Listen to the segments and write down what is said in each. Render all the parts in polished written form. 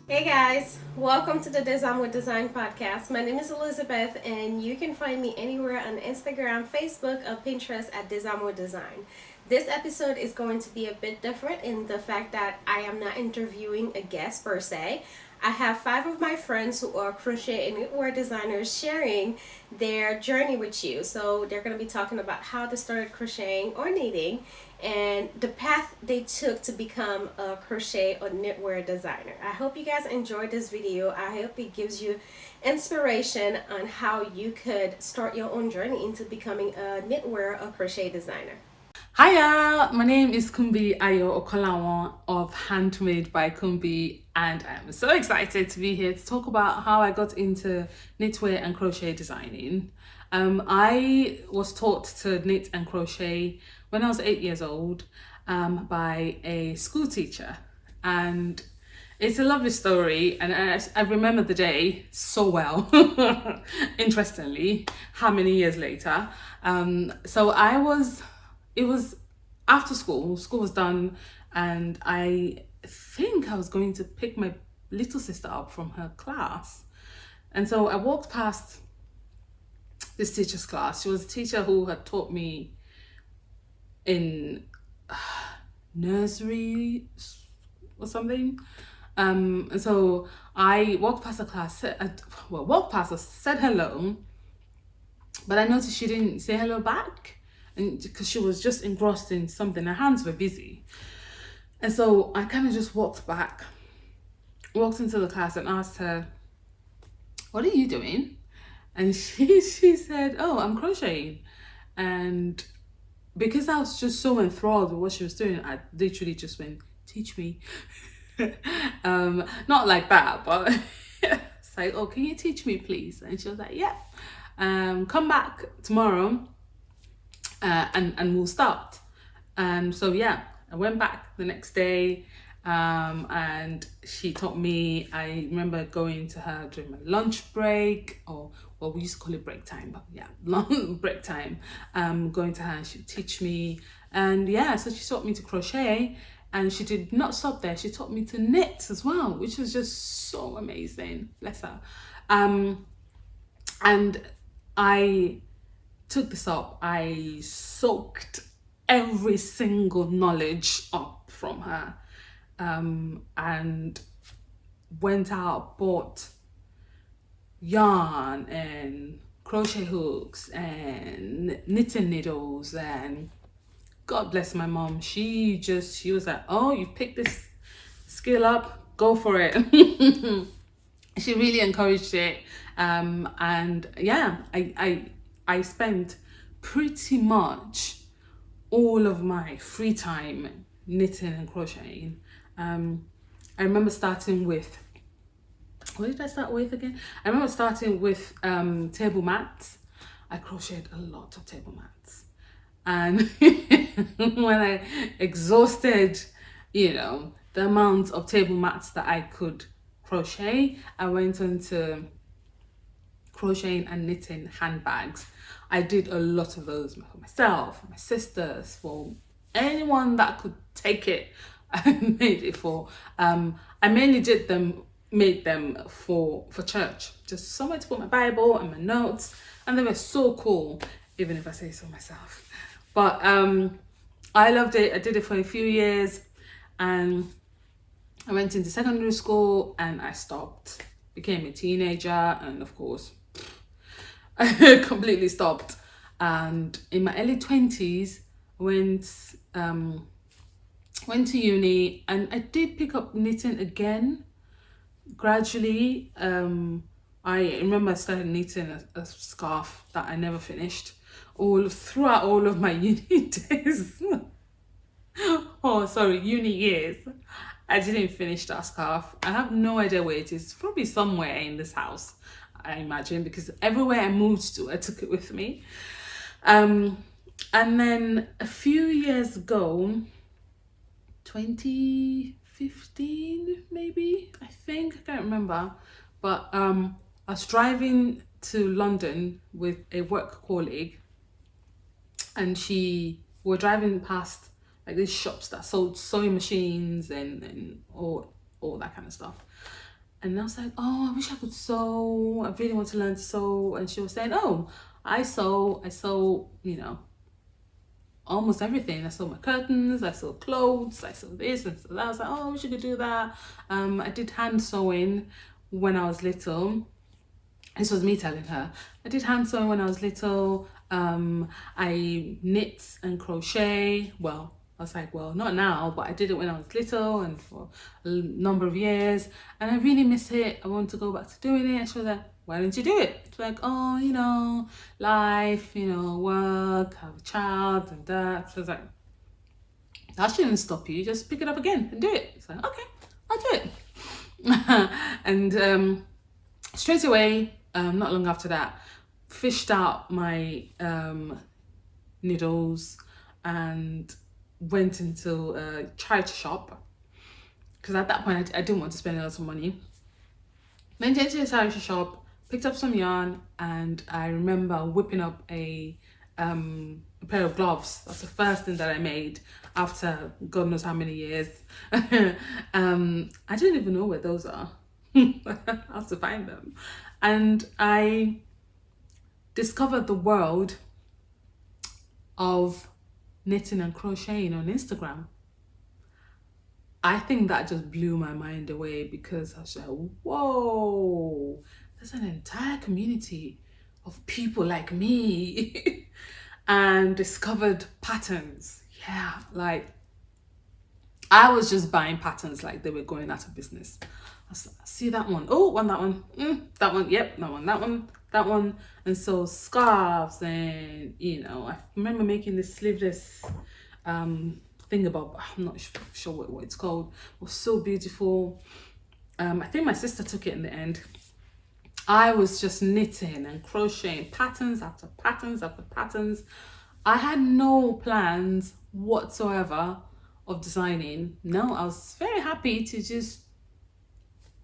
Hey guys, welcome to the Design with Design podcast. My name is Elizabeth, and you can find me anywhere on Instagram, Facebook, or Pinterest at Design with Design. This episode is going to be a bit different in the fact that I am not interviewing a guest per se. I have five of my friends who are crochet and knitwear designers sharing their journey with you. So they're going to be talking about how they started crocheting or knitting and the path they took to become a crochet or knitwear designer. I hope you guys enjoyed this video. I hope it gives you inspiration on how you could start your own journey into becoming a knitwear or crochet designer. Hiya, my name is Kunbi Ayo Okolawan of Handmade by Kunbi, and I'm so excited to be here to talk about how I got into knitwear and crochet designing. I was taught to knit and crochet when I was 8 years old by a school teacher, and it's a lovely story, and I remember the day so well. Interestingly, how many years later? It was after school was done, and I think I was going to pick my little sister up from her class. And so I walked past this teacher's class. She was a teacher who had taught me in nursery or something. And so I walked past the class, walked past her, said hello, but I noticed she didn't say hello back, and because she was just engrossed in something, her hands were busy. And so I kind of just walked into the class and asked her, "What are you doing?" And she said, "Oh, I'm crocheting." And because I was just so enthralled with what she was doing, I literally just went, "Teach me." Not like that, but it's like, "Oh, can you teach me, please?" And she was like, "Yeah. Come back tomorrow, and we'll start." And so yeah, I went back the next day, and she taught me. I remember going to her during my lunch break, or well, we used to call it break time, but yeah, long break time. Going to her, and she'd teach me, and yeah, so she taught me to crochet. And she did not stop there. She taught me to knit as well, which was just so amazing. Bless her. And I took this up. I soaked every single knowledge up from her, and went out, bought yarn and crochet hooks and knitting needles, and God bless my mom. She was like, "Oh, you've picked this skill up, go for it." She really encouraged it, and yeah, I spent pretty much all of my free time knitting and crocheting. I remember starting with, what did I start with again? I remember starting with table mats. I crocheted a lot of table mats, and when I exhausted, the amount of table mats that I could crochet, I went into crocheting and knitting handbags. I did a lot of those for myself, for my sisters, for anyone that could take it. I made it for. I mainly made them for church, just somewhere to put my Bible and my notes, and they were so cool, even if I say so myself. But I loved it. I did it for a few years, and I went into secondary school and I stopped. Became a teenager, and of course, I completely stopped. And in my early 20s, went went to uni, and I did pick up knitting again gradually. I remember I started knitting a scarf that I never finished throughout all of my uni days. Oh, sorry, uni years. I didn't finish that scarf. I have no idea where it is. It's probably somewhere in this house, I imagine, because everywhere I moved to, I took it with me. And then a few years ago, 2015 maybe, I think, I can't remember, but I was driving to London with a work colleague, and we were driving past like these shops that sold sewing machines and all that kind of stuff. And I was like, oh, I wish I could sew. I really want to learn to sew. And she was saying, oh, I sew, you know, almost everything. I sew my curtains, I sew clothes, I sew this and so that. I was like, oh, I wish I could do that. I did hand sewing when I was little. This was me telling her. I did hand sewing when I was little. I knit and crochet. Well, I was like, well, not now, but I did it when I was little and for a number of years. And I really miss it. I want to go back to doing it. And she was like, why don't you do it? She's like, oh, you know, life, you know, work, have a child and that. So I was like, that shouldn't stop you. Just pick it up again and do it. It's like, okay, I'll do it. And straight away, not long after that, fished out my needles and went into a charity shop, because at that point I didn't want to spend a lot of money. Went into a charity shop, picked up some yarn, and I remember whipping up a pair of gloves. That's the first thing that I made after God knows how many years. I don't even know where those are. I have to find them. And I discovered the world of knitting and crocheting on Instagram. I think that just blew my mind away, because I was like, whoa, there's an entire community of people like me. And discovered patterns. Yeah, like I was just buying patterns like they were going out of business. I see that one. Oh, want that one. That one. Yep, that one. That one. That one. And so scarves, and you know, I remember making this sleeveless thing about. I'm not sure what it's called. It was so beautiful. I think my sister took it in the end. I was just knitting and crocheting patterns after patterns after patterns. I had no plans whatsoever of designing. No, I was very happy to just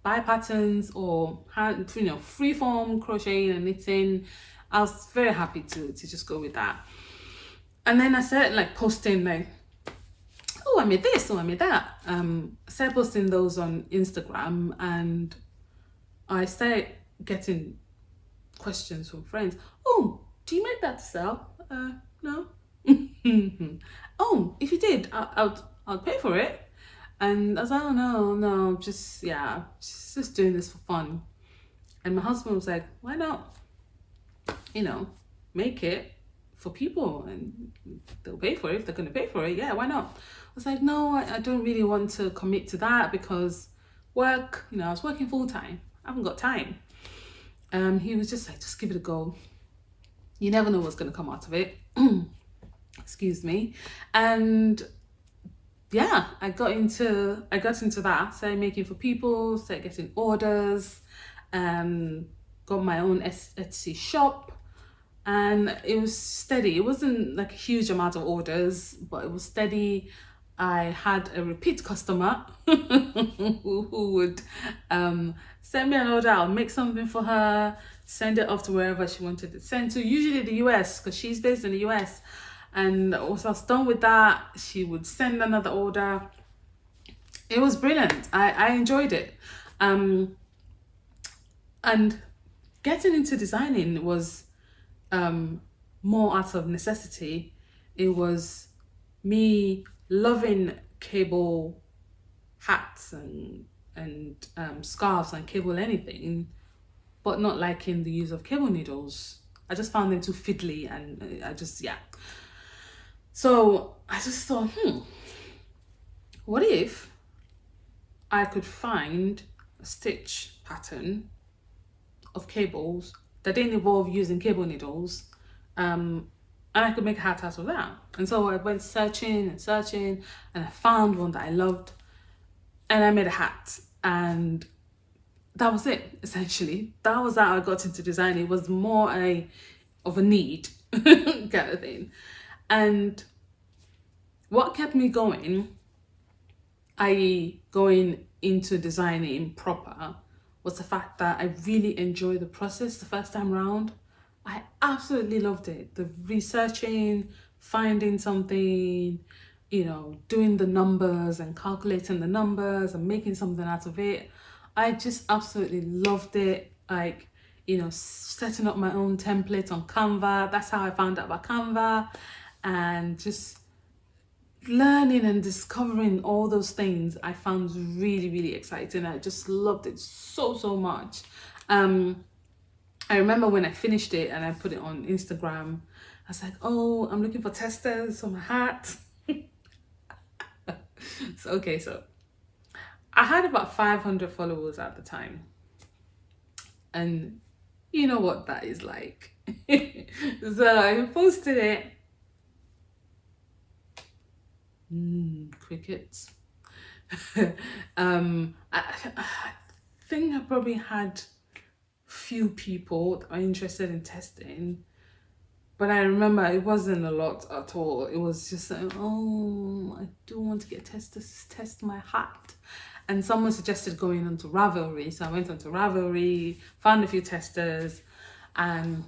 buy patterns or freeform crocheting and knitting. I was very happy to just go with that. And then I started like posting like, oh, I made this, oh, I made that. I started posting those on Instagram, and I started getting questions from friends. Oh, do you make that to sell? No. Oh, if you did, I'll pay for it. And I was like, oh no, just doing this for fun. And my husband was like, why not, make it for people, and they'll pay for it if they're going to pay for it. Yeah, why not? I was like, no, I don't really want to commit to that, because work, I was working full time. I haven't got time. He was just like, just give it a go. You never know what's going to come out of it. Excuse me. And yeah, I got into that. Started making for people, started getting orders, got my own Etsy shop, and it was steady. It wasn't like a huge amount of orders, but it was steady. I had a repeat customer who would send me an order. I'll make something for her, send it off to wherever she wanted it sent to, usually the US, because she's based in the US. And once I was done with that, she would send another order. It was brilliant. I enjoyed it. And getting into designing was more out of necessity. It was me loving cable hats and scarves and cable anything, but not liking the use of cable needles. I just found them too fiddly, and So I just thought, what if I could find a stitch pattern of cables that didn't involve using cable needles, and I could make a hat out of that. And so I went searching, and I found one that I loved, and I made a hat. And that was it, essentially. That was how I got into design. It was more of a need kind of thing. And what kept me going, i.e. going into designing proper, was the fact that I really enjoyed the process the first time around. I absolutely loved it. The researching, finding something, doing the numbers and calculating the numbers and making something out of it. I just absolutely loved it. Like, setting up my own templates on Canva. That's how I found out about Canva, and just learning and discovering all those things I found really, really exciting. I just loved it so much. I remember when I finished it and I put it on Instagram, I was like, oh, I'm looking for testers for my hat. So I had about 500 followers at the time. And you know what that is like. So I posted it. Crickets. I think I probably had few people that are interested in testing, but I remember it wasn't a lot at all. It was just like, oh, I do want to get testers to test my hat. And someone suggested going onto Ravelry. So I went onto Ravelry, found a few testers, and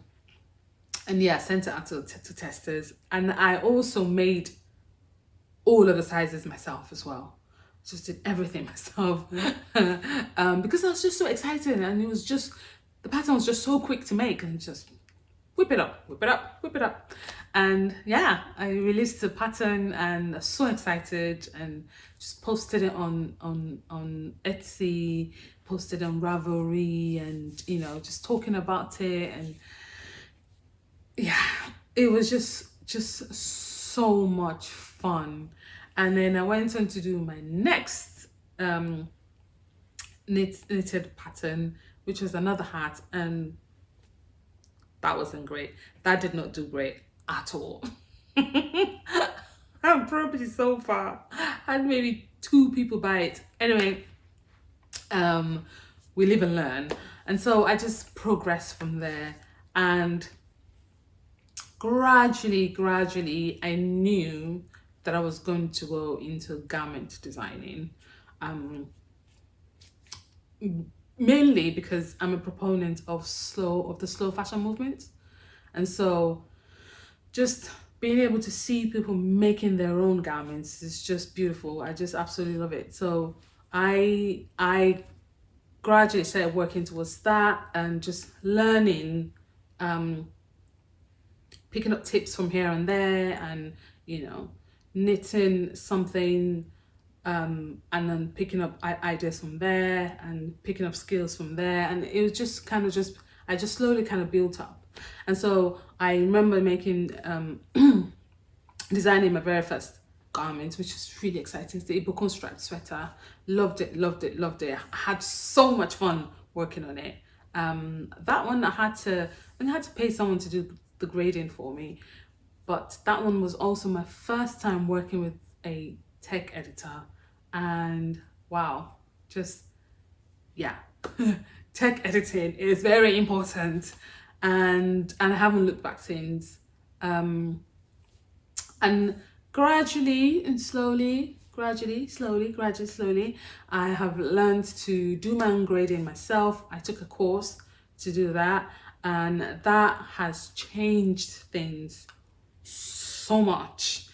yeah, sent it out to testers. And I also made all of the sizes myself as well. Just did everything myself. Because I was just so excited, and it was just, the pattern was just so quick to make, and just whip it up, whip it up, whip it up. And yeah, I released the pattern and I was so excited, and just posted it on Etsy, posted on Ravelry, and just talking about it. And yeah, it was just so much fun. And then I went on to do my next knitted pattern, which was another hat, and that wasn't great. That did not do great at all. I'm probably so far had maybe 2 people buy it. Anyway, we live and learn, and so I just progressed from there, and gradually I knew that I was going to go into garment designing, mainly because I'm a proponent of the slow fashion movement. And so just being able to see people making their own garments is just beautiful. I just absolutely love it. So I gradually started working towards that, and just learning, picking up tips from here and there, and knitting something, and then picking up ideas from there, and picking up skills from there. And it was just kind of I just slowly kind of built up. And so I remember making designing my very first garment, which was really exciting. It's the Ibukun striped sweater. Loved it. I had so much fun working on it. That one I had to pay someone to do the grading for me, but that one was also my first time working with a tech editor. And wow, just yeah. Tech editing is very important, and I haven't looked back since. And gradually and slowly, I have learned to do my own grading myself. I took a course to do that, and that has changed things so much.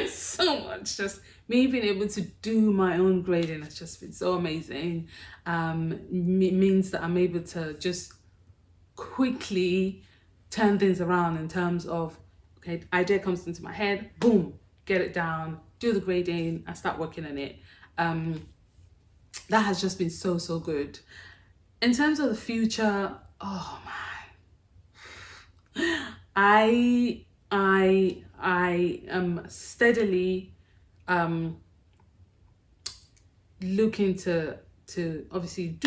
So much. Just me being able to do my own grading has just been so amazing. It means that I'm able to just quickly turn things around in terms of, okay, idea comes into my head, boom, get it down, do the grading, and start working on it. That has just been so good. In terms of the future, oh man, I am steadily looking to obviously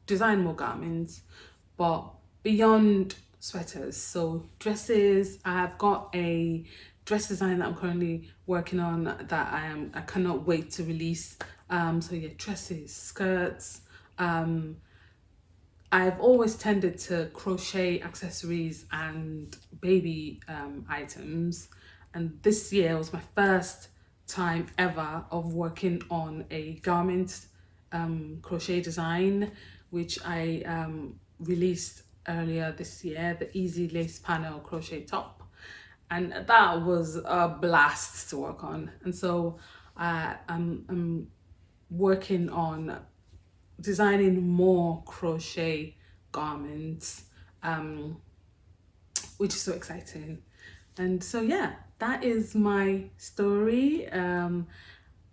design more garments, but beyond sweaters. So dresses, I've got a dress design that I'm currently working on that I cannot wait to release. So yeah, dresses, skirts. I've always tended to crochet accessories and baby items, and this year was my first time ever of working on a garment crochet design, which I released earlier this year, the easy lace panel crochet top, and that was a blast to work on. And so I'm working on designing more crochet garments, which is so exciting. And so, yeah, that is my story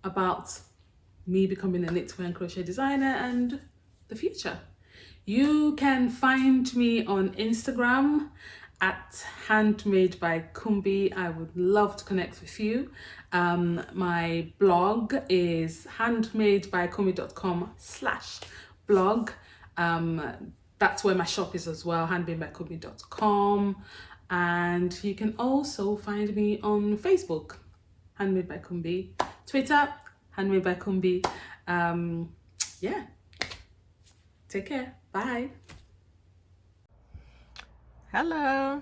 about me becoming a knitwear and crochet designer and the future. You can find me on Instagram at Handmade by Kunbi. I would love to connect with you. My blog is handmadebykunbi.com/blog. That's where my shop is as well, handmadebykunbi.com. And you can also find me on Facebook, Handmade by Kunbi, Twitter, Handmade by Kunbi. Yeah, take care. Bye. Hello,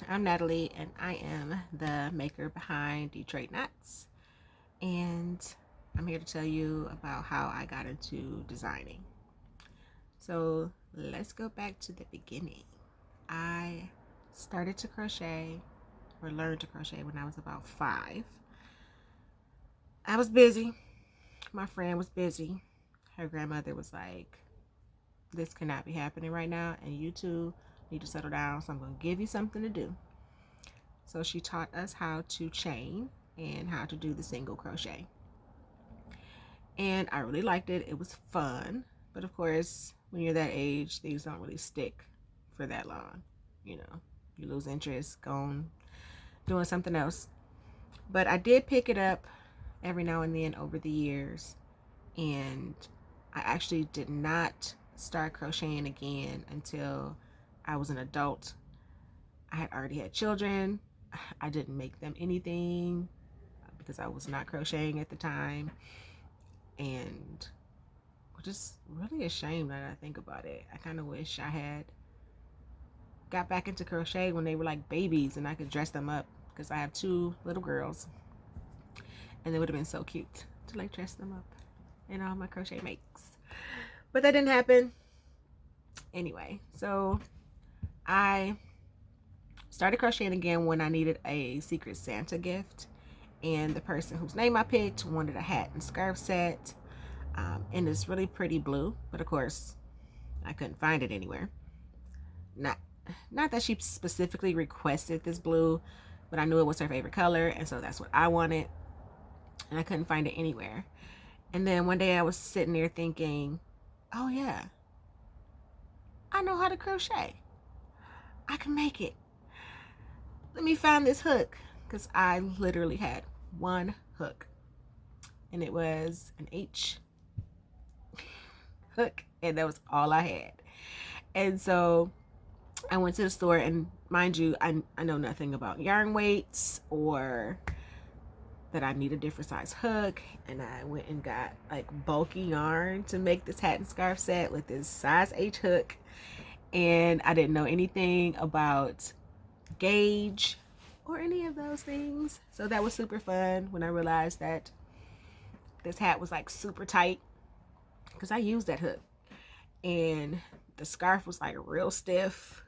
I'm Natalie, and I am the maker behind Detroit Knots. And I'm here to tell you about how I got into designing. So let's go back to the beginning. I started to crochet or learned to crochet when I was about 5. I was busy. My friend was busy. Her grandmother was like, this cannot be happening right now, and you two need to settle down, so I'm going to give you something to do. So she taught us how to chain and how to do the single crochet. And I really liked it. It was fun. But of course, when you're that age, things don't really stick for that long. You know, you lose interest, go on doing something else. But I did pick it up every now and then over the years. And I actually did not start crocheting again until I was an adult. I had already had children. I didn't make them anything because I was not crocheting at the time. And just really ashamed that I think about it. I kind of wish I had got back into crochet when they were like babies and I could dress them up, because I have 2 little girls and it would have been so cute to like dress them up in all my crochet makes. But that didn't happen. Anyway, so I started crocheting again when I needed a Secret Santa gift, and the person whose name I picked wanted a hat and scarf set in this really pretty blue, but of course I couldn't find it anywhere. Not that she specifically requested this blue, but I knew it was her favorite color, and so that's what I wanted, and I couldn't find it anywhere. And then one day I was sitting there thinking, oh yeah, I know how to crochet. I can make it. Let me find this hook, because I literally had one hook, and it was an H hook, and that was all I had. And so I went to the store, and mind you, I know nothing about yarn weights or that I need a different size hook, and I went and got like bulky yarn to make this hat and scarf set with this size H hook, and I didn't know anything about gauge or any of those things. So that was super fun when I realized that this hat was like super tight, because I used that hook, and the scarf was like real stiff.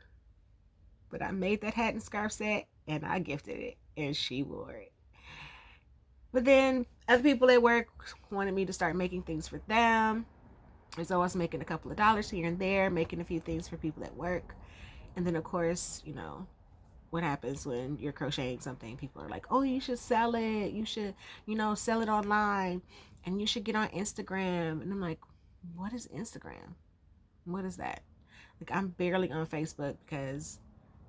But I made that hat and scarf set and I gifted it, and she wore it. But then other people at work wanted me to start making things for them, and so I was making a couple of dollars here and there, making a few things for people at work. And then of course, you know what happens when you're crocheting something. People are like, oh, you should sell it, you should, sell it online, and you should get on Instagram. And I'm like, what is Instagram? What is that? Like, I'm barely on Facebook, because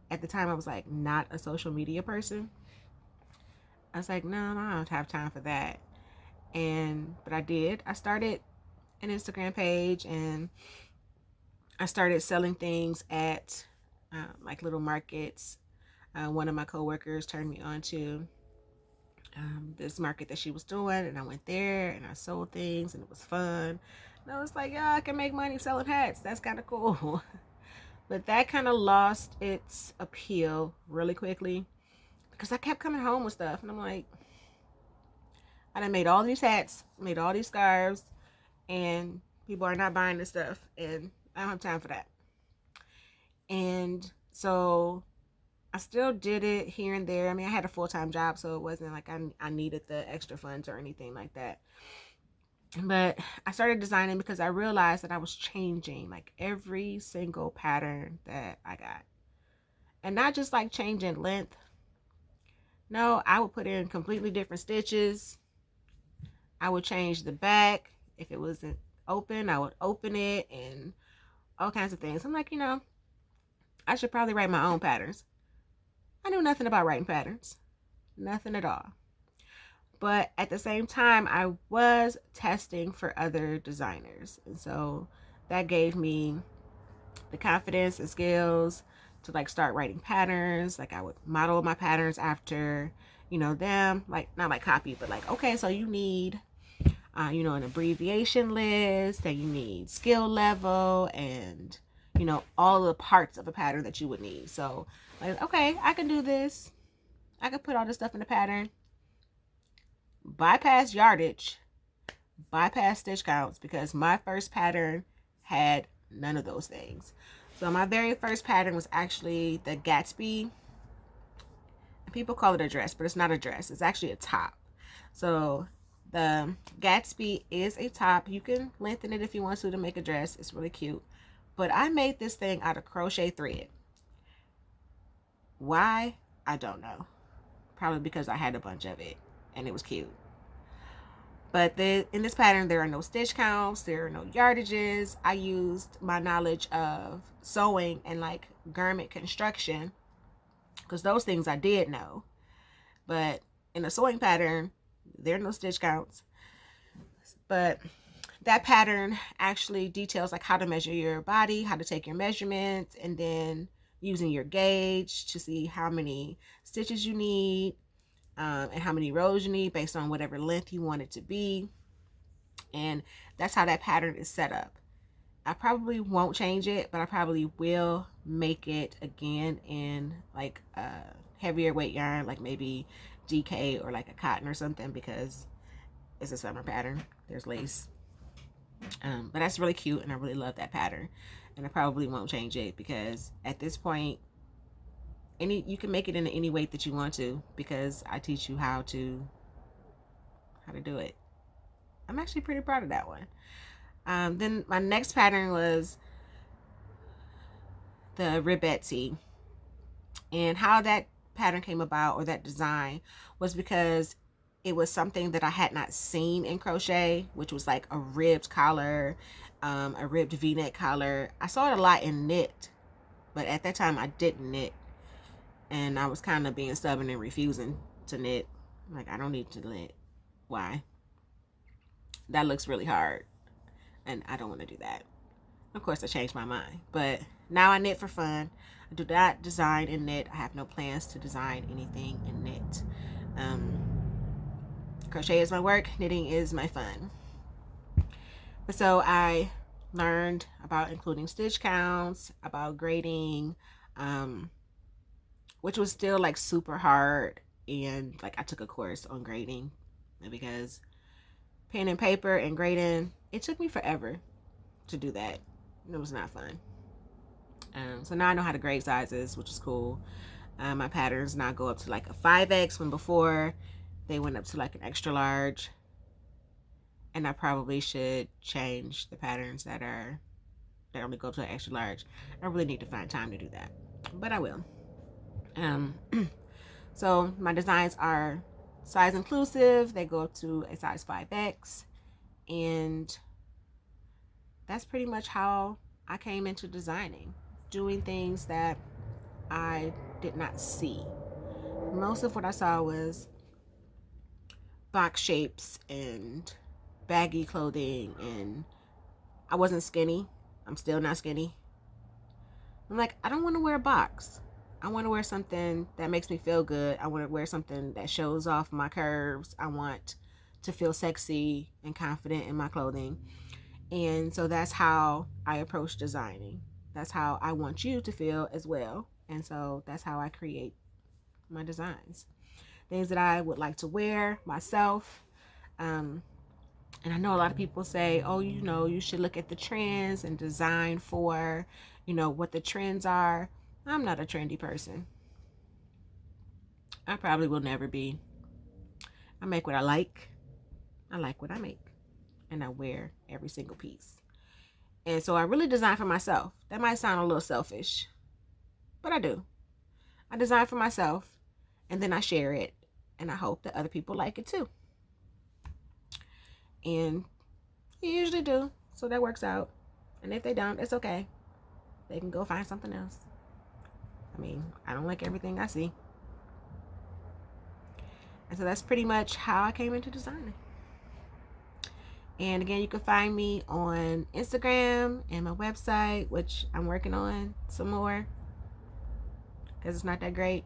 at the time I was like not a social media person. I was like, no, I don't have time for that. But I did. I started an Instagram page, and I started selling things at like little markets. One of my coworkers turned me on to this market that she was doing, and I went there and I sold things, and it was fun. And I was like, yeah, I can make money selling hats. That's kind of cool. But that kind of lost its appeal really quickly, because I kept coming home with stuff, and I'm like, I done made all these hats, made all these scarves, and people are not buying this stuff, and I don't have time for that. And so I still did it here and there. I mean, I had a full-time job, so it wasn't like I needed the extra funds or anything like that. But I started designing because I realized that I was changing like every single pattern that I got. And not just like changing length. No, I would put in completely different stitches. I would change the back. If it wasn't open, I would open it and all kinds of things. I'm like, I should probably write my own patterns. I knew nothing about writing patterns. Nothing at all. But at the same time, I was testing for other designers. And so that gave me the confidence and skills to like start writing patterns. Like I would model my patterns after, them, like not like copy, but like, okay, so you need, an abbreviation list, and you need skill level and, all the parts of a pattern that you would need. So like, okay, I can do this. I can put all this stuff in the pattern. Bypass yardage, bypass stitch counts, because my first pattern had none of those things. So my very first pattern was actually the Gatsby. People call it a dress, but it's not a dress. It's actually a top. So the Gatsby is a top. You can lengthen it if you want to make a dress. It's really cute. But I made this thing out of crochet thread. Why? I don't know. Probably because I had a bunch of it and it was cute. But in this pattern, there are no stitch counts, there are no yardages. I used my knowledge of sewing and like garment construction, because those things I did know. But in a sewing pattern, there are no stitch counts. But that pattern actually details like how to measure your body, how to take your measurements, and then using your gauge to see how many stitches you need, and how many rows you need based on whatever length you want it to be. And that's how that pattern is set up. I probably won't change it, but I probably will make it again in like a heavier weight yarn, like maybe DK or like a cotton or something, because it's a summer pattern. There's lace. But that's really cute, and I really love that pattern. And I probably won't change it, because at this point, you can make it in any weight that you want to, because I teach you how to do it. I'm actually pretty proud of that one. Then my next pattern was the Ribetti. And how that pattern came about, or that design, was because it was something that I had not seen in crochet, which was like a ribbed collar, a ribbed v-neck collar. I saw it a lot in knit, but at that time I didn't knit, and I was kind of being stubborn and refusing to knit. Like, I don't need to knit. Why? That looks really hard, and I don't want to do that. Of course, I changed my mind, but now I knit for fun. I do not design in knit. I have no plans to design anything in knit. Crochet is my work. Knitting is my fun. So I learned about including stitch counts, about grading, which was still like super hard. And like I took a course on grading, because pen and paper and grading, it took me forever to do that. It was not fun. So now I know how to grade sizes, which is cool. My patterns now go up to like a 5X, when before they went up to like an extra large. And I probably should change the patterns that only go to an extra large. I really need to find time to do that, but I will. So my designs are size inclusive. They go up to a size 5X, and that's pretty much how I came into designing, doing things that I did not see. Most of what I saw was box shapes and baggy clothing, and I wasn't skinny. I'm still not skinny. I'm like, I don't want to wear a box. I want to wear something that makes me feel good. I want to wear something that shows off my curves. I want to feel sexy and confident in my clothing. And so that's how I approach designing. That's how I want you to feel as well. And so that's how I create my designs. Things that I would like to wear myself. And I know a lot of people say, oh, you should look at the trends and design for, what the trends are. I'm not a trendy person. I probably will never be. I make what I like. I like what I make. and I wear every single piece. And so I really design for myself. That might sound a little selfish, but I do. I design for myself, and then I share it, and I hope that other people like it too. And you usually do, so that works out. And if they don't, it's okay. They can go find something else. I mean, I don't like everything I see. And so that's pretty much how I came into designing. And again, you can find me on Instagram and my website, which I'm working on some more because it's not that great.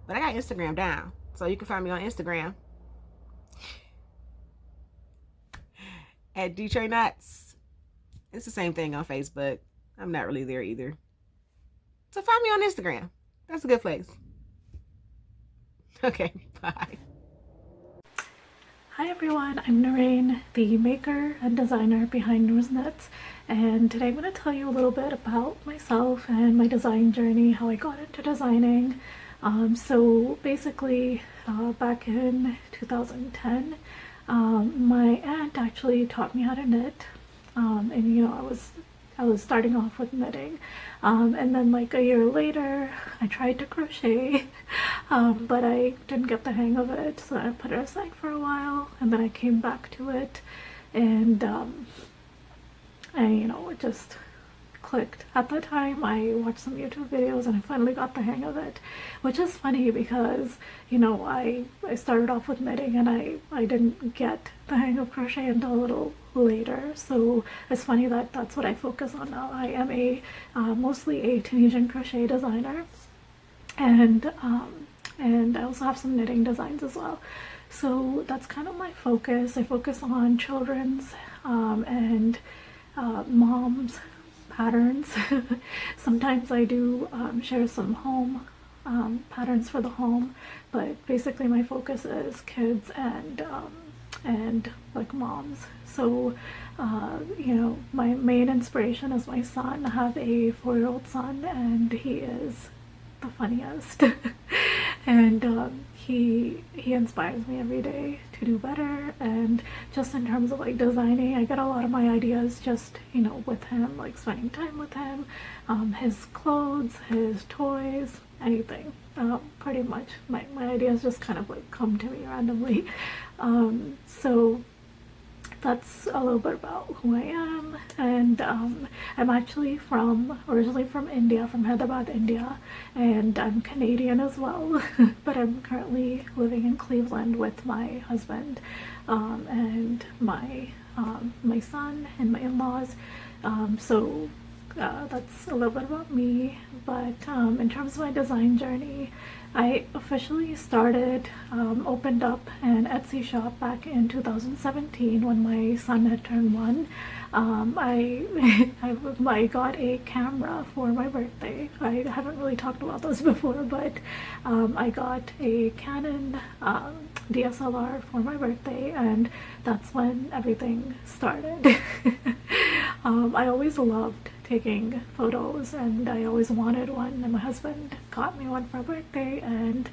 But I got Instagram down, so you can find me on Instagram at Detroit Knots. It's the same thing on Facebook. I'm not really there either. So find me on Instagram. That's a good place. Okay, bye. Hi everyone, I'm Noorain, the maker and designer behind Noor's Knits, and today I'm going to tell you a little bit about myself and my design journey, how I got into designing. So basically, back in 2010, my aunt actually taught me how to knit, and you know, I was starting off with knitting, and then like a year later I tried to crochet, but I didn't get the hang of it, so I put it aside for a while, and then I came back to it, and you know, it just clicked. At the time I watched some YouTube videos and I finally got the hang of it, which is funny because, you know, I started off with knitting and I didn't get the hang of crochet until a little later, so it's funny that that's what I focus on now. I am a mostly a Tunisian crochet designer, and I also have some knitting designs as well. So that's kind of my focus. I focus on children's and moms patterns. Sometimes I do share some home patterns for the home, but basically my focus is kids and like moms. So you know, my main inspiration is my son. I have a 4-year-old son, and he is the funniest. And he inspires me every day to do better. And just in terms of like designing, I get a lot of my ideas just, you know, with him, like spending time with him, his clothes, his toys, anything. Pretty much my ideas just kind of like come to me randomly. So that's a little bit about who I am, and I'm actually originally from India, from Hyderabad, India, and I'm Canadian as well, but I'm currently living in Cleveland with my husband and my son and my in-laws. So that's a little bit about me. But in terms of my design journey, I officially opened up an Etsy shop back in 2017 when my son had turned 1. I got a camera for my birthday. I haven't really talked about those before, but I got a Canon DSLR for my birthday, and that's when everything started. I always loved taking photos, and I always wanted one, and my husband got me one for my birthday, and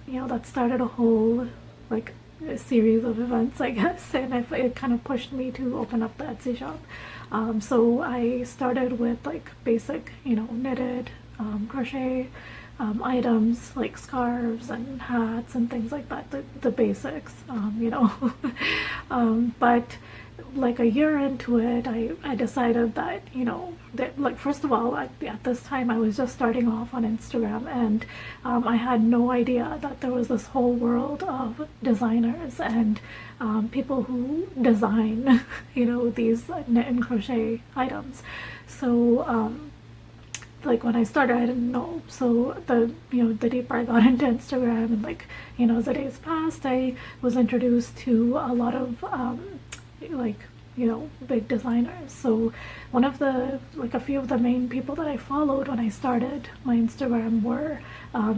you know, that started a whole like a series of events, I guess, and it kind of pushed me to open up the Etsy shop. So I started with like basic, you know, knitted crochet items like scarves and hats and things like that, the basics, you know. But like a year into it, I decided that, you know, that like, first of all, at this time I was just starting off on Instagram, and I had no idea that there was this whole world of designers and people who design you know, these knit and crochet items. So like when I started, I didn't know. So the deeper I got into Instagram, and like, you know, as the days passed, I was introduced to a lot of like, you know, big designers. So one of the, like, a few of the main people that I followed when I started my Instagram were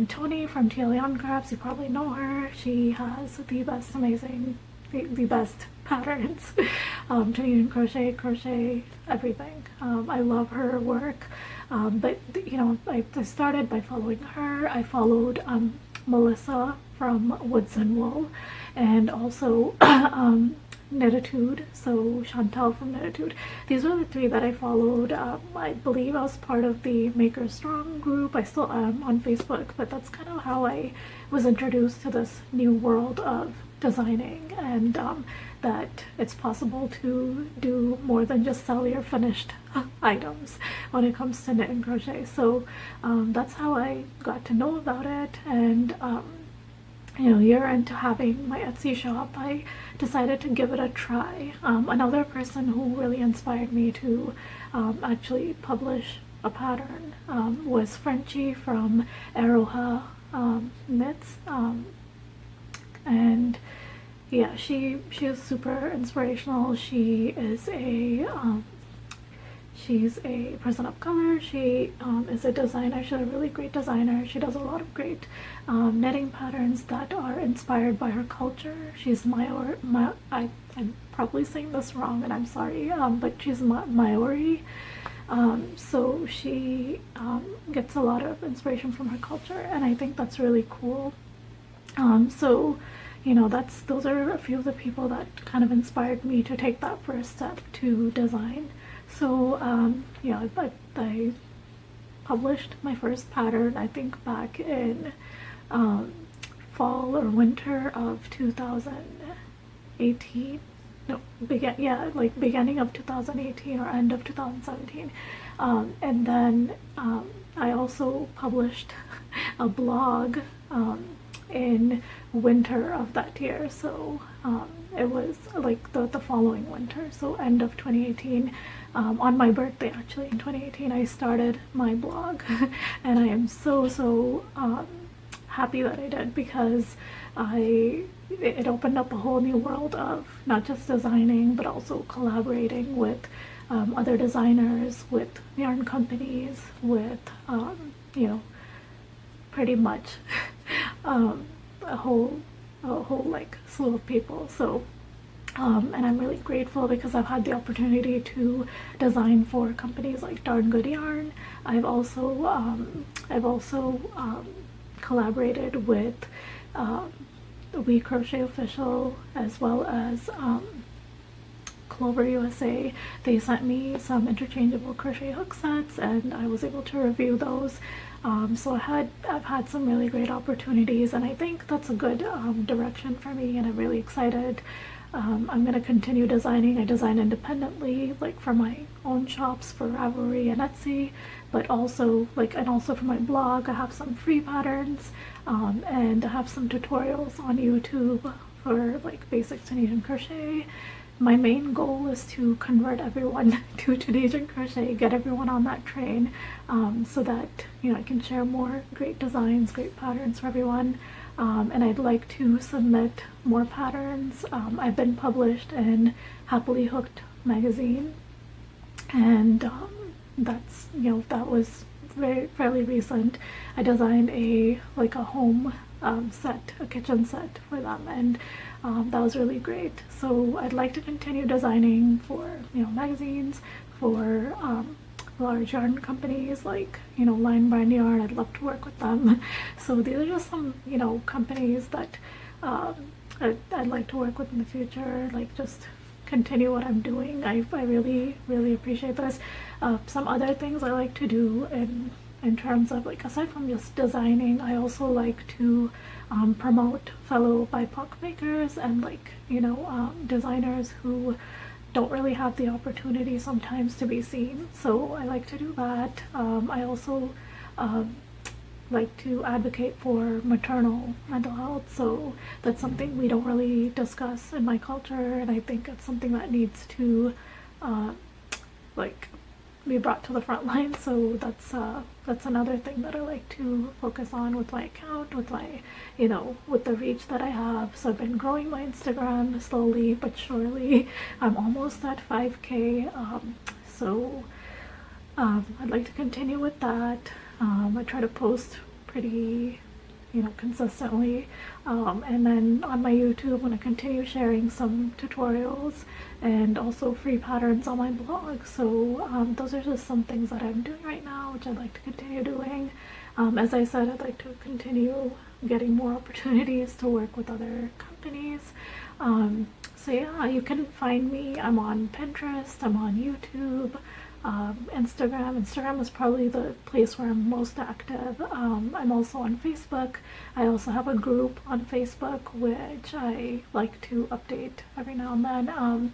Tony from TLA Crafts. You probably know her. She has the best the best patterns. Tunisian crochet, everything. I love her work. But you know, I started by following her. I followed Melissa from Woods and Wool, and also Knititude, so Chantal from Knititude. These were the three that I followed. I believe I was part of the Maker Strong group. I still am on Facebook, but that's kind of how I was introduced to this new world of designing, and that it's possible to do more than just sell your finished items when it comes to knit and crochet. So that's how I got to know about it, and a year into having my Etsy shop, I decided to give it a try. Another person who really inspired me to actually publish a pattern was Frenchie from Aroha Knits, and yeah, she is super inspirational. She's a person of color. She is a designer. She's a really great designer. She does a lot of great knitting patterns that are inspired by her culture. She's I'm probably saying this wrong, and I'm sorry, but she's Maori. So she gets a lot of inspiration from her culture, and I think that's really cool. So those are a few of the people that kind of inspired me to take that first step to design. So I published my first pattern, I think back in fall or winter of 2018. No, beginning of 2018 or end of 2017. And then I also published a blog in winter of that year. So it was like the following winter, so end of 2018. On my birthday, actually, in 2018, I started my blog, and I am so happy that I did, because it opened up a whole new world of not just designing, but also collaborating with other designers, with yarn companies, with pretty much a whole like slew of people. So and I'm really grateful because I've had the opportunity to design for companies like Darn Good Yarn. I've also collaborated with We Crochet Official, as well as Clover USA. They sent me some interchangeable crochet hook sets, and I was able to review those. So I've had some really great opportunities, and I think that's a good direction for me, and I'm really excited. I'm going to continue designing. I design independently, like for my own shops, for Ravelry and Etsy, but also for my blog. I have some free patterns, and I have some tutorials on YouTube for like basic Tunisian crochet. My main goal is to convert everyone to Tunisian crochet, get everyone on that train, so that I can share more great designs, great patterns for everyone. And I'd like to submit more patterns. I've been published in Happily Hooked magazine, and that was fairly recent. I designed a home set, a kitchen set for them, and that was really great. So I'd like to continue designing for magazines, for large yarn companies like Line Brand Yarn. I'd love to work with them. So these are just some companies that I'd like to work with in the future, like just continue what I'm doing. I really appreciate this. Some other things I like to do in terms of aside from just designing, I also like to promote fellow BIPOC makers and designers who don't really have the opportunity sometimes to be seen. So I like to do that. I also like to advocate for maternal mental health. So that's something we don't really discuss in my culture, and I think it's something that needs to be brought to the front line. So that's another thing that I like to focus on with my account, with my with the reach that I have. So I've been growing my Instagram slowly but surely. I'm almost at 5K, so I'd like to continue with that. I try to post pretty consistently, and then on my YouTube I'm going to continue sharing some tutorials and also free patterns on my blog. So those are just some things that I'm doing right now, which I'd like to continue doing. As I said, I'd like to continue getting more opportunities to work with other companies. So yeah, you can find me. I'm on Pinterest, I'm on YouTube, Instagram. Instagram is probably the place where I'm most active. I'm also on Facebook. I also have a group on Facebook which I like to update every now and then.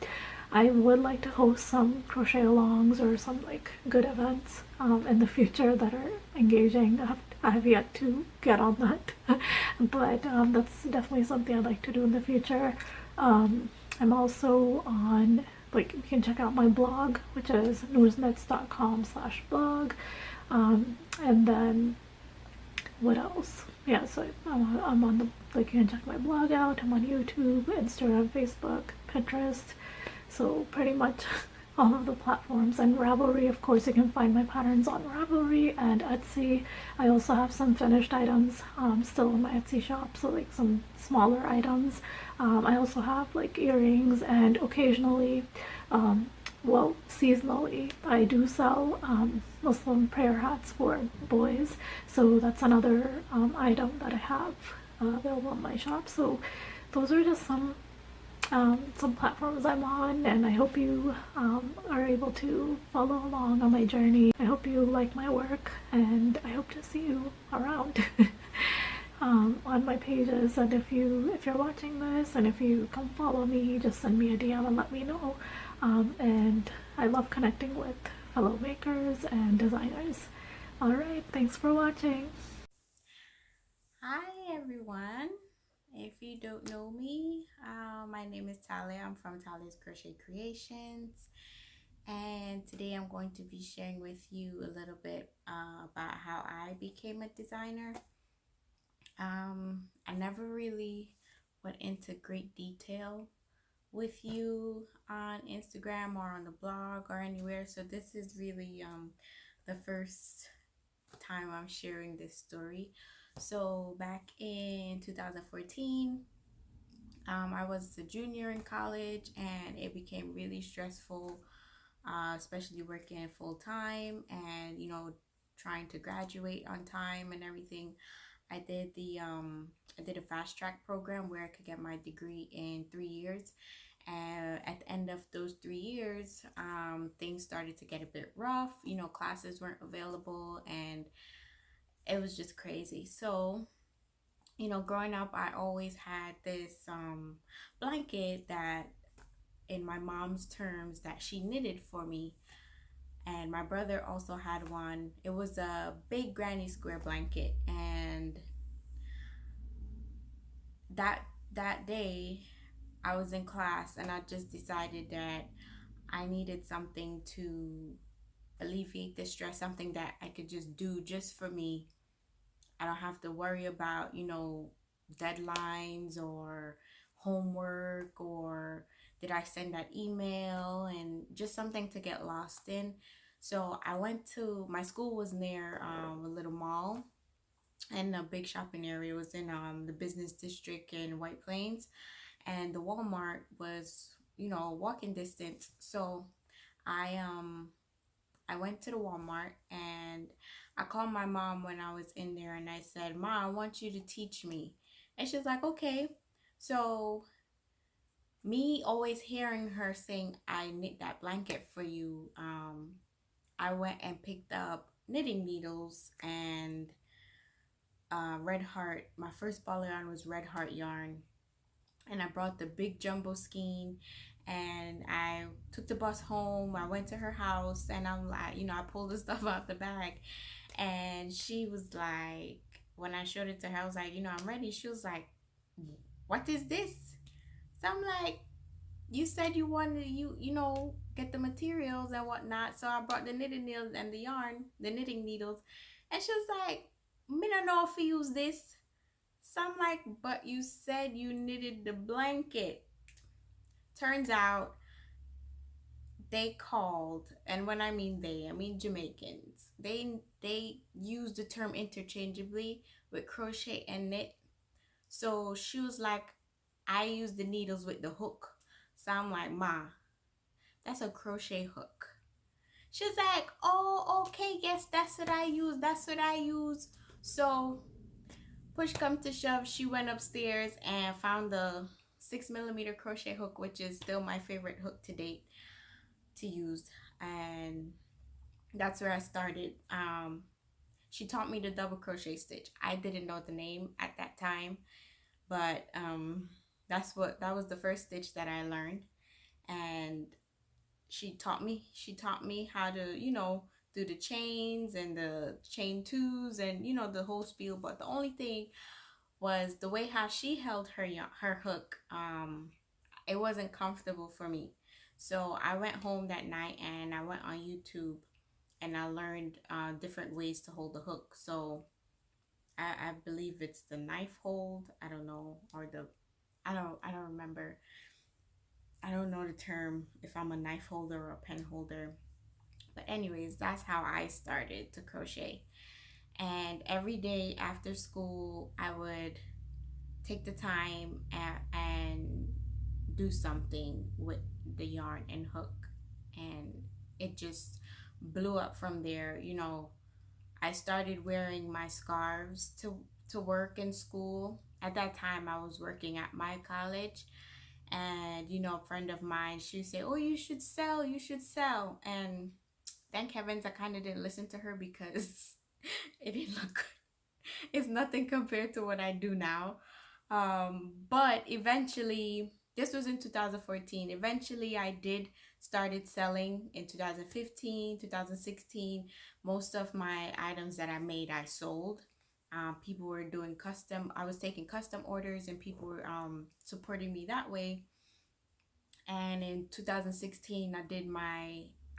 I would like to host some crochet alongs or some like good events in the future that are engaging. I have yet to get on that, but that's definitely something I'd like to do in the future. I'm also on, like, you can check out my blog, which is newsnets.com/blog. And then what else? Yeah, so I'm on the, like, you can check my blog out. I'm on YouTube, Instagram, Facebook, Pinterest. So pretty much all of the platforms. And Ravelry, of course, you can find my patterns on Ravelry and Etsy. I also have some finished items still in my Etsy shop, so like some smaller items. I also have like earrings, and occasionally, well, seasonally, I do sell Muslim prayer hats for boys. So that's another item that I have available in my shop. So those are just some platforms I'm on, and I hope you are able to follow along on my journey. I hope you like my work, and I hope to see you around on my pages. And if you're watching this, and if you come follow me, just send me a DM and let me know. And I love connecting with fellow makers and designers. All right, thanks for watching. Hi everyone. If you don't know me, my name is Talia. I'm from Talia's Crochet Creations, and today I'm going to be sharing with you a little bit about how I became a designer. I never really went into great detail with you on Instagram or on the blog or anywhere, so this is really the first time I'm sharing this story. So back in 2014, I was a junior in college, and it became really stressful, especially working full time and trying to graduate on time and everything. I did I did a fast track program where I could get my degree in 3 years. And at the end of those 3 years, things started to get a bit rough. Classes weren't available, and it was just crazy. So growing up, I always had this blanket that, in my mom's terms, that she knitted for me. And my brother also had one. It was a big granny square blanket. And that that day, I was in class, and I just decided that I needed something to alleviate the stress, something that I could just do just for me. I don't have to worry about, deadlines or homework, or did I send that email, and just something to get lost in. So I went to, my school was near a little mall, and a big shopping area. It was in the business district in White Plains, and the Walmart was, walking distance. So I I went to the Walmart, and I called my mom when I was in there, and I said, "Ma, I want you to teach me." And she's like, "Okay." So me always hearing her saying, "I knit that blanket for you," I went and picked up knitting needles and Red Heart. My first ball yarn was Red Heart yarn, and I brought the big jumbo skein, and I took the bus home. I went to her house, and I'm like, I pulled the stuff out the bag, and she was like, when I showed it to her, I was like, I'm ready. She was like, "What is this?" So I'm like, "You said you wanted to, get the materials and whatnot." So I brought the knitting needles and the yarn, the knitting needles, and she was like, "Me don't know if you use this." So I'm like, "But you said you knitted the blanket." Turns out they called, and when I mean they, I mean Jamaicans. They use the term interchangeably with crochet and knit. So she was like, "I use the needles with the hook." So I'm like, "Ma, that's a crochet hook." She's like, "Oh, okay, yes, that's what I use. That's what I use." So push come to shove, she went upstairs and found the 6mm crochet hook, which is still my favorite hook to date to use. And that's where I started. She taught me the double crochet stitch. I didn't know the name at that time, but that was the first stitch that I learned. And she taught me how to, do the chains and the chain twos and, the whole spiel. But the only thing was the way how she held her hook. It wasn't comfortable for me. So I went home that night and I went on YouTube and I learned different ways to hold the hook. So I believe it's the knife hold. I don't know, or I don't remember. I don't know the term, if I'm a knife holder or a pen holder. But anyways, that's how I started to crochet. And every day after school, I would take the time and do something with the yarn and hook. And it just blew up from there. I started wearing my scarves to work in school. At that time, I was working at my college. And, a friend of mine, she would say, oh, you should sell, you should sell. And thank heavens I kind of didn't listen to her, because it didn't look good. It's nothing compared to what I do now. But eventually, this was in 2014. Eventually, I did started selling in 2015, 2016. Most of my items that I made, I sold. People were doing custom. I was taking custom orders, and people were supporting me that way. And in 2016,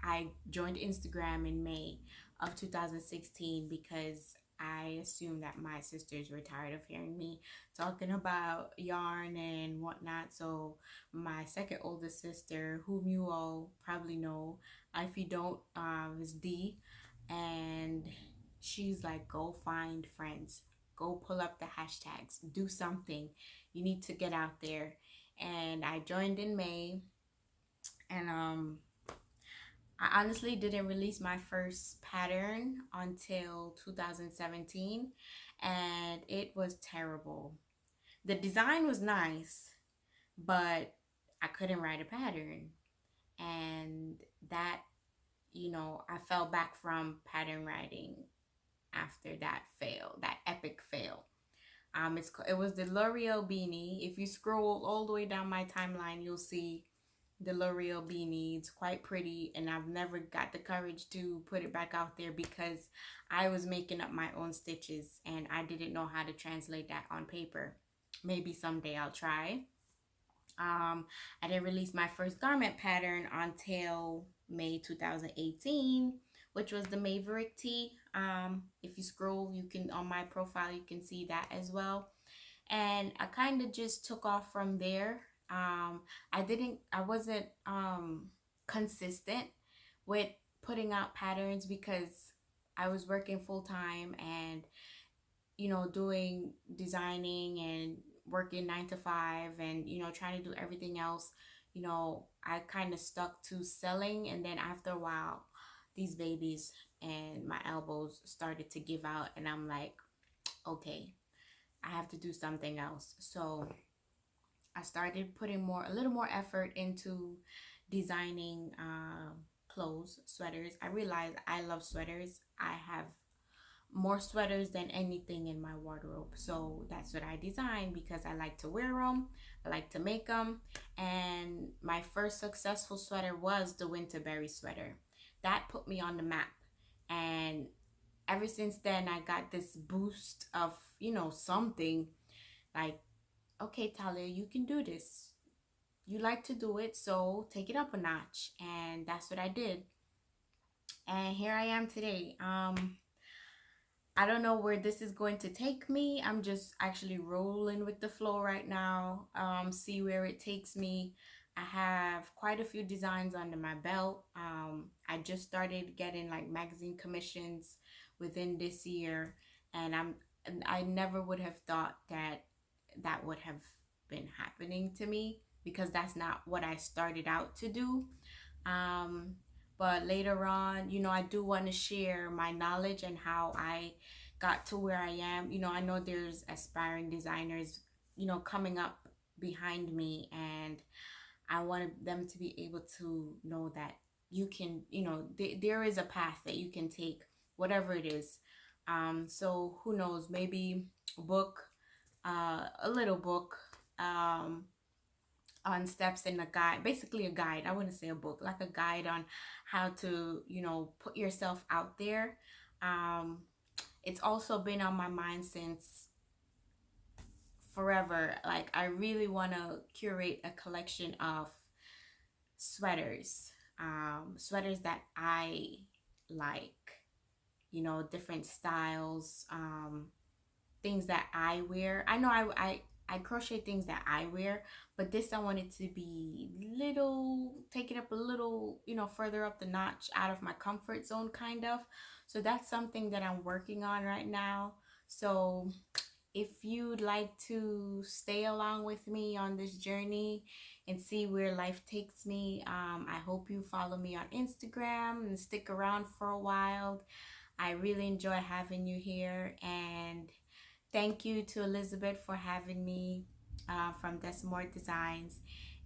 I joined Instagram in May of 2016, because I assumed that my sisters were tired of hearing me talking about yarn and whatnot. So my second oldest sister, whom you all probably know, if you don't, is Dee. And she's like, go find friends, go pull up the hashtags, do something. You need to get out there. And I joined in May. And I honestly didn't release my first pattern until 2017, and it was terrible. The design was nice, but I couldn't write a pattern. And that, I fell back from pattern writing after that fail, that epic fail. It was the L'Oreal beanie. If you scroll all the way down my timeline, you'll see the L'Oreal beanie. It's quite pretty, and I've never got the courage to put it back out there, because I was making up my own stitches and I didn't know how to translate that on paper. Maybe someday I'll try. I didn't release my first garment pattern until May 2018, which was the Maverick tee. If you scroll, on my profile, you can see that as well. And I kind of just took off from there. I wasn't consistent with putting out patterns, because I was working full time and doing designing and working 9 to 5 and trying to do everything else. I kind of stuck to selling, and then after a while, these babies and my elbows started to give out, and I'm like, okay, I have to do something else. So I started putting a little more effort into designing clothes, sweaters. I realized I love sweaters. I have more sweaters than anything in my wardrobe. So that's what I designed, because I like to wear them. I like to make them. And my first successful sweater was the Winterberry sweater. That put me on the map. And ever since then, I got this boost of, something like, okay, Talia, you can do this. You like to do it, so take it up a notch. And that's what I did. And here I am today. I don't know where this is going to take me. I'm just actually rolling with the flow right now. See where it takes me. I have quite a few designs under my belt. I just started getting like magazine commissions within this year, and I never would have thought that would have been happening to me, because that's not what I started out to do. But later on, I do want to share my knowledge and how I got to where I am. I know there's aspiring designers, coming up behind me, and I wanted them to be able to know that you can, there is a path that you can take, whatever it is. So who knows, maybe a book, a little book, um, on steps and a guide, basically a guide. I wouldn't say a book, like a guide on how to, put yourself out there. Um, it's also been on my mind since forever. Like, I really want to curate a collection of sweaters, sweaters that I like, different styles, things that I wear. I know I crochet things that I wear, but this I wanted to be take it up a little, further up the notch, out of my comfort zone, kind of. So that's something that I'm working on right now. So if you'd like to stay along with me on this journey and see where life takes me, I hope you follow me on Instagram and stick around for a while. I really enjoy having you here, and thank you to Elizabeth for having me from Desamore Designs.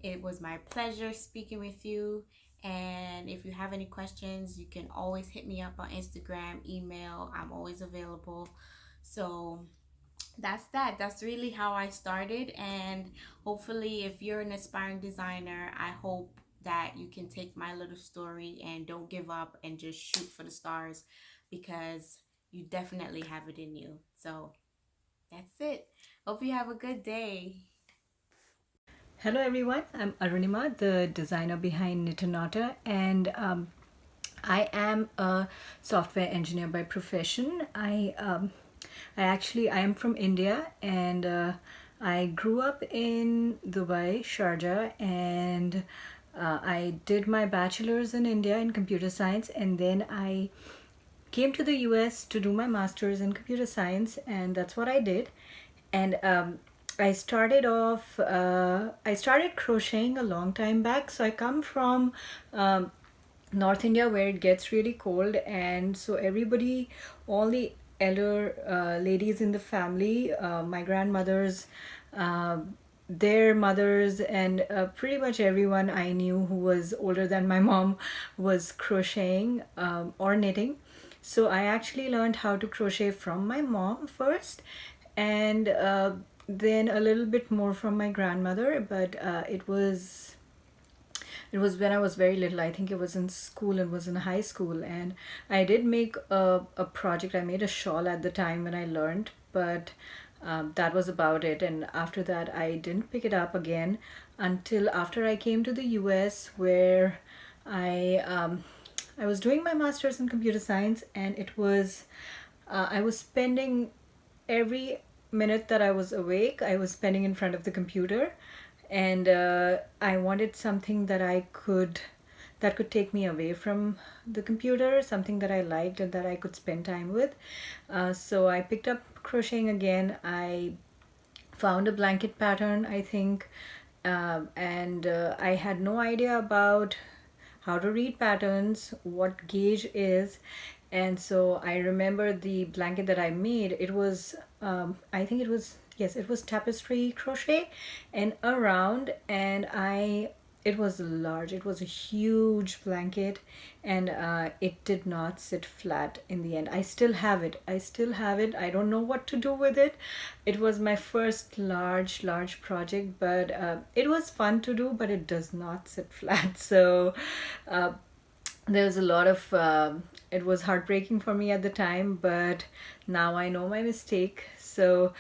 It was my pleasure speaking with you. And if you have any questions, you can always hit me up on Instagram, email. I'm always available. So that's really how I started. And hopefully, if you're an aspiring designer, I hope that you can take my little story and don't give up and just shoot for the stars, because you definitely have it in you. So that's it. Hope you have a good day. Hello everyone, I'm Arunima, the designer behind Natalia, and I am a software engineer by profession. I am from India, and I grew up in Dubai, Sharjah, and I did my bachelor's in India in computer science, and then I came to the US to do my master's in computer science, and that's what I did. And I started crocheting a long time back. So I come from North India, where it gets really cold, and so all the elder ladies in the family, my grandmothers, their mothers, and pretty much everyone I knew who was older than my mom was crocheting or knitting. So I actually learned how to crochet from my mom first, and then a little bit more from my grandmother. But it was when I was very little. I think it was in school. It was in high school, and I did make a project. I made a shawl at the time when I learned, but that was about it. And after that, I didn't pick it up again until after I came to the US, where I was doing my master's in computer science, and I was spending every minute that I was awake, I was spending in front of the computer, and I wanted something that could take me away from the computer, something that I liked and that I could spend time with. So I picked up crocheting again. I found a blanket pattern, I think, and I had no idea about how to read patterns, what gauge is. And so I remember the blanket that I made. It was, I think it was, yes, it was tapestry crochet and around, and it was large. It was a huge blanket, and it did not sit flat in the end. I still have it. I don't know what to do with it. It was my first large project, but it was fun to do, but it does not sit flat. So there's a lot of it was heartbreaking for me at the time, but now I know my mistake. So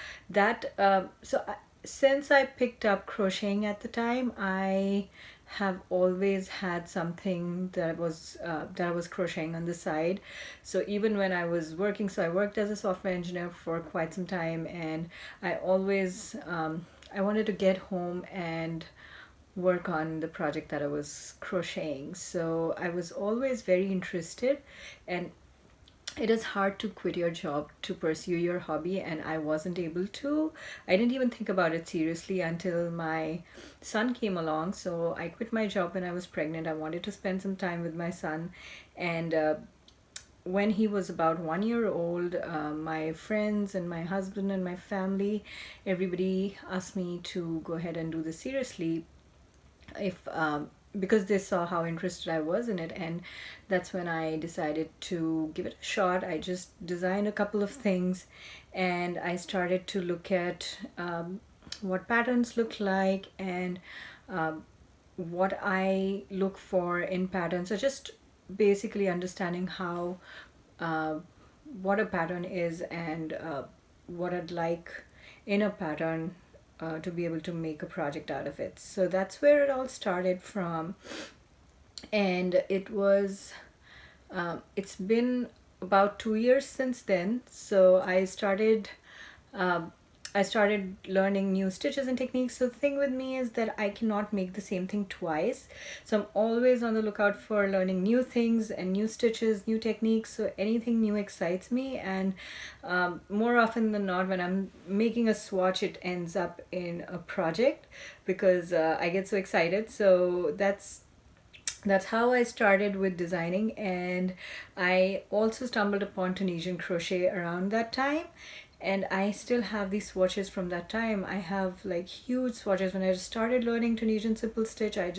since I picked up crocheting at the time, I have always had something that I was crocheting on the side. So even when I was working, so I worked as a software engineer for quite some time, and I always I wanted to get home and work on the project that I was crocheting. So I was always very interested, and it is hard to quit your job to pursue your hobby, and I wasn't able to. I didn't even think about it seriously until my son came along. So I quit my job when I was pregnant. I wanted to spend some time with my son, and when he was about 1 year old, my friends and my husband and my family, everybody asked me to go ahead and do this seriously, if because they saw how interested I was in it. And that's when I decided to give it a shot. I just designed a couple of things, and I started to look at what patterns look like, and what I look for in patterns. So just basically understanding how what a pattern is, and what I'd like in a pattern to be able to make a project out of it. So that's where it all started from. And it's been about 2 years since then. So I started learning new stitches and techniques. So the thing with me is that I cannot make the same thing twice. So I'm always on the lookout for learning new things and new stitches, new techniques. So anything new excites me. And more often than not, when I'm making a swatch, it ends up in a project, because I get so excited. So that's how I started with designing. And I also stumbled upon Tunisian crochet around that time, and I still have these swatches from that time. I have like huge swatches. When I started learning Tunisian simple stitch, I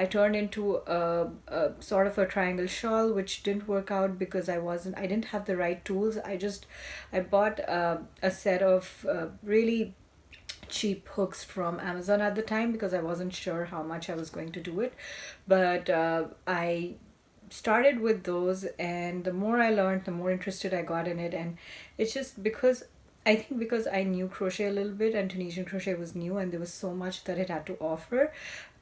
turned into a sort of a triangle shawl, which didn't work out because I didn't have the right tools. I bought a set of really cheap hooks from Amazon at the time, because I wasn't sure how much I was going to do it. But I started with those, and the more I learned, the more interested I got in it. And it's just because I knew crochet a little bit, and Tunisian crochet was new, and there was so much that it had to offer,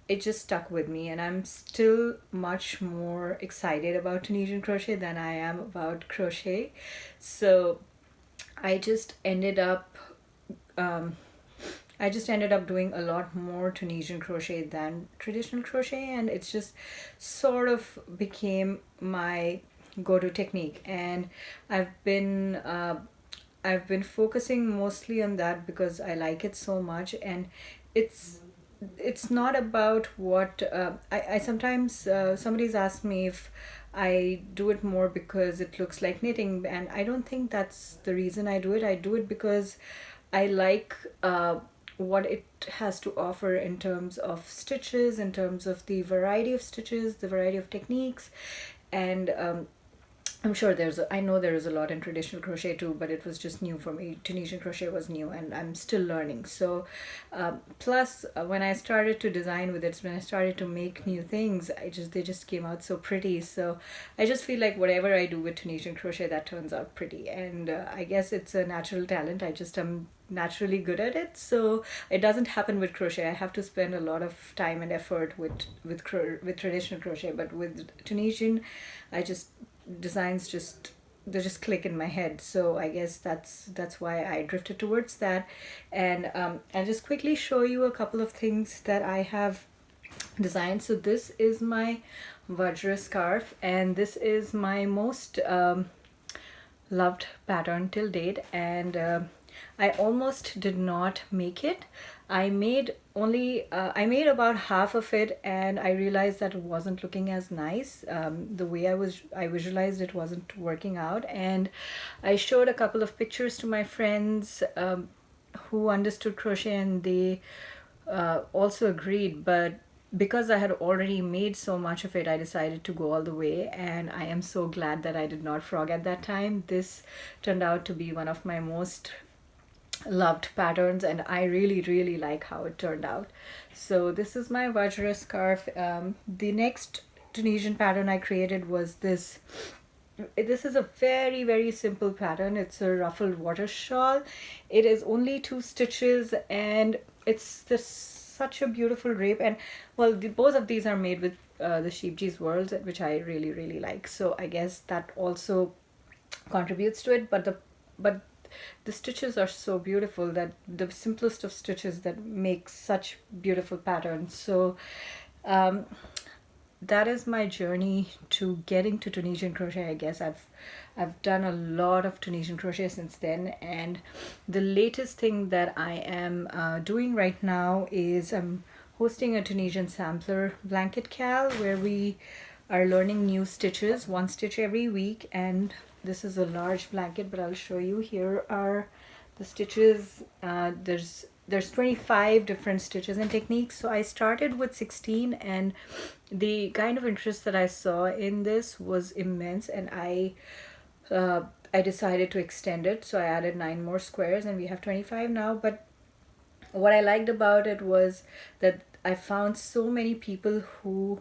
it just stuck with me. And I'm still much more excited about Tunisian crochet than I am about crochet. So I just ended up doing a lot more Tunisian crochet than traditional crochet, and it's just sort of became my go-to technique. And I've been focusing mostly on that because I like it so much. And it's not about what I sometimes somebody's asked me if I do it more because it looks like knitting, and I don't think that's the reason I do it. I do it because I like what it has to offer in terms of stitches, in terms of the variety of stitches, the variety of techniques. And I'm sure I know there is a lot in traditional crochet too, but it was just new for me. Tunisian crochet was new, and I'm still learning. So plus when I started to design with it, when I started to make new things, they just came out so pretty. So I just feel like whatever I do with Tunisian crochet, that turns out pretty. And I guess it's a natural talent. I just am naturally good at it. So it doesn't happen with crochet. I have to spend a lot of time and effort with traditional crochet, but with Tunisian, designs just click in my head. So I guess that's why I drifted towards that. And I'll just quickly show you a couple of things that I have designed. So this is my Vajra scarf, and this is my most loved pattern till date. And I almost did not make it. I made about half of it, and I realized that it wasn't looking as nice. The way I visualized it wasn't working out. And I showed a couple of pictures to my friends who understood crochet, and they also agreed. But because I had already made so much of it, I decided to go all the way, and I am so glad that I did not frog at that time. This turned out to be one of my most loved patterns, and I really like how it turned out. So this is my Vajra scarf. The next Tunisian pattern I created was this. This is a very simple pattern. It's a ruffled water shawl. It is only 2 stitches, and it's such a beautiful drape. And well, both of these are made with the Sheep Gee's Worlds, which I really like. So I guess that also contributes to it. But the stitches are so beautiful, that the simplest of stitches that make such beautiful patterns. So that is my journey to getting to Tunisian crochet. I guess I've done a lot of Tunisian crochet since then, and the latest thing that I am doing right now is I'm hosting a Tunisian sampler blanket cal, where we are learning new stitches, one stitch every week. And this is a large blanket, but I'll show you. Here are the stitches. There's 25 different stitches and techniques. So I started with 16, and the kind of interest that I saw in this was immense, and I decided to extend it. So I added 9 more squares, and we have 25 now. But what I liked about it was that I found so many people who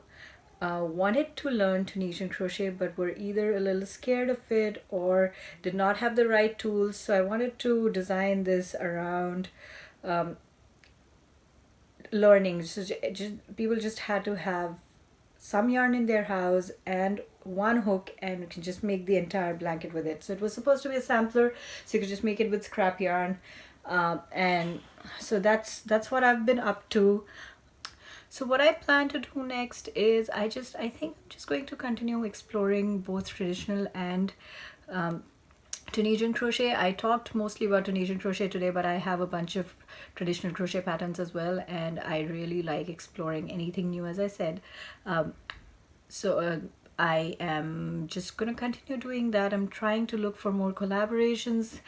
wanted to learn Tunisian crochet but were either a little scared of it or did not have the right tools. So I wanted to design this around learning. So people just had to have some yarn in their house and one hook, and you can just make the entire blanket with it. So it was supposed to be a sampler, so you could just make it with scrap yarn. And so that's what I've been up to. So what I plan to do next is I think I'm just going to continue exploring both traditional and Tunisian crochet. I talked mostly about Tunisian crochet today, but I have a bunch of traditional crochet patterns as well, and I really like exploring anything new, as I said. So I am just going to continue doing that. I'm trying to look for more collaborations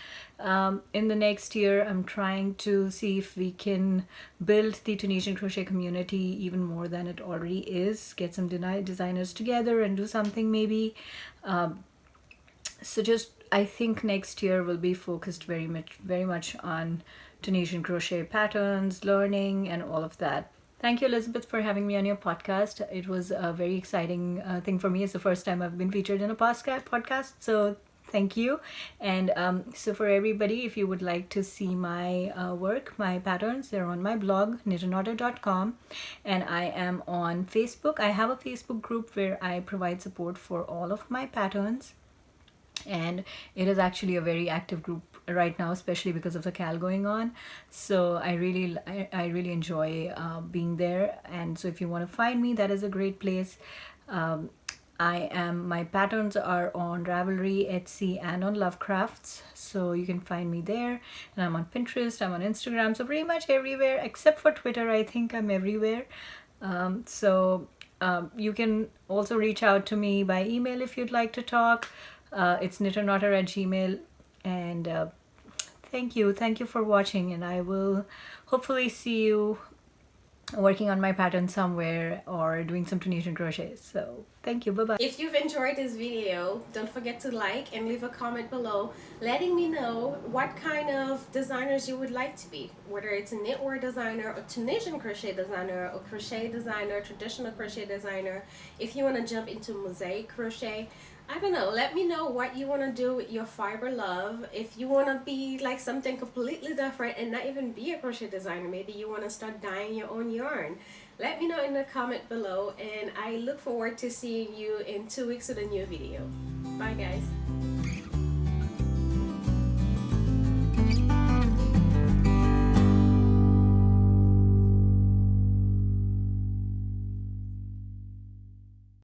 in the next year. I'm trying to see if we can build the Tunisian crochet community even more than it already is. Get some designers together and do something maybe. So just, I think next year will be focused very much on Tunisian crochet patterns, learning, and all of that. Thank you, Elizabeth, for having me on your podcast. It was a very exciting thing for me. It's the first time I've been featured in a podcast, so thank you. And so for everybody, if you would like to see my work, my patterns, they're on my blog, knitonaut.com, and I am on Facebook. I have a Facebook group where I provide support for all of my patterns, and it is actually a very active group right now, especially because of the CAL going on. So I really enjoy being there. And so if you want to find me, that is a great place. My patterns are on Ravelry, Etsy, and on Lovecrafts, so you can find me there. And I'm on Pinterest, I'm on Instagram, so pretty much everywhere except for Twitter. I think I'm everywhere. You can also reach out to me by email if you'd like to talk. It's knitonaut@gmail. And thank you for watching, and I will hopefully see you working on my pattern somewhere or doing some Tunisian crochet. So thank you, bye bye. If you've enjoyed this video, don't forget to like and leave a comment below letting me know what kind of designers you would like to be, whether it's a knitwear designer, a Tunisian crochet designer, a crochet designer, traditional crochet designer. If you want to jump into mosaic crochet, I don't know, let me know what you want to do with your fiber love. If you want to be like something completely different and not even be a crochet designer, maybe you want to start dyeing your own yarn, let me know in the comment below, and I look forward to seeing you in 2 weeks with a new video. Bye guys.